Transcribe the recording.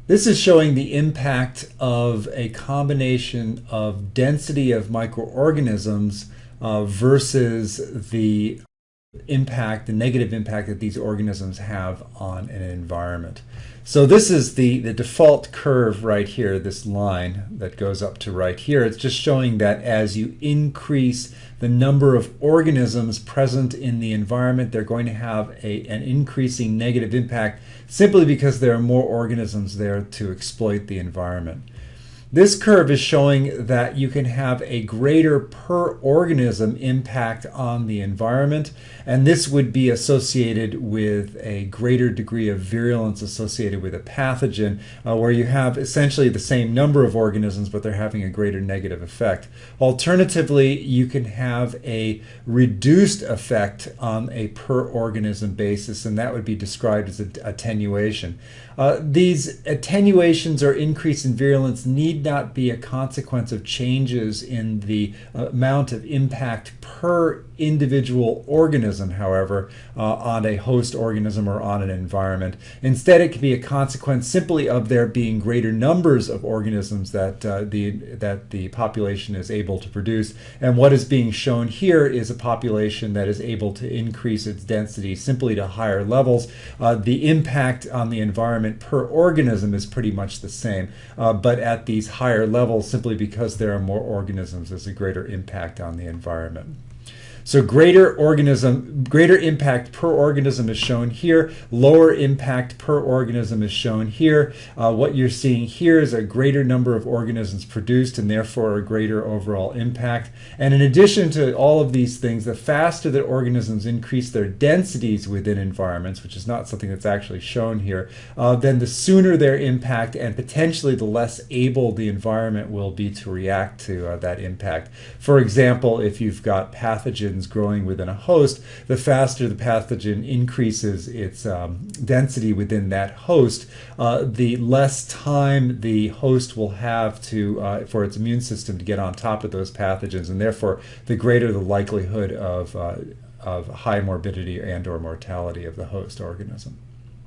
This is showing the impact of a combination of density of microorganisms versus the impact, the negative impact that these organisms have on an environment. So this is the default curve right here, this line that goes up to right here. It's just showing that as you increase the number of organisms present in the environment, they're going to have an increasing negative impact simply because there are more organisms there to exploit the environment. This curve is showing that you can have a greater per organism impact on the environment, and this would be associated with a greater degree of virulence associated with a pathogen, where you have essentially the same number of organisms, but they're having a greater negative effect. Alternatively, you can have a reduced effect on a per organism basis, and that would be described as attenuation. These attenuations or increase in virulence need not be a consequence of changes in the amount of impact per individual organism, however, on a host organism or on an environment. Instead, it can be a consequence simply of there being greater numbers of organisms that the population is able to produce. And what is being shown here is a population that is able to increase its density simply to higher levels. The impact on the environment per organism is pretty much the same, but at these higher levels, simply because there are more organisms, there's a greater impact on the environment. So greater impact per organism is shown here. Lower impact per organism is shown here. What you're seeing here is a greater number of organisms produced and therefore a greater overall impact. And in addition to all of these things, the faster that organisms increase their densities within environments, which is not something that's actually shown here, then the sooner their impact and potentially the less able the environment will be to react to that impact. For example, if you've got pathogens growing within a host, the faster the pathogen increases its density within that host, the less time the host will have to for its immune system to get on top of those pathogens, and therefore the greater the likelihood of high morbidity and or mortality of the host organism.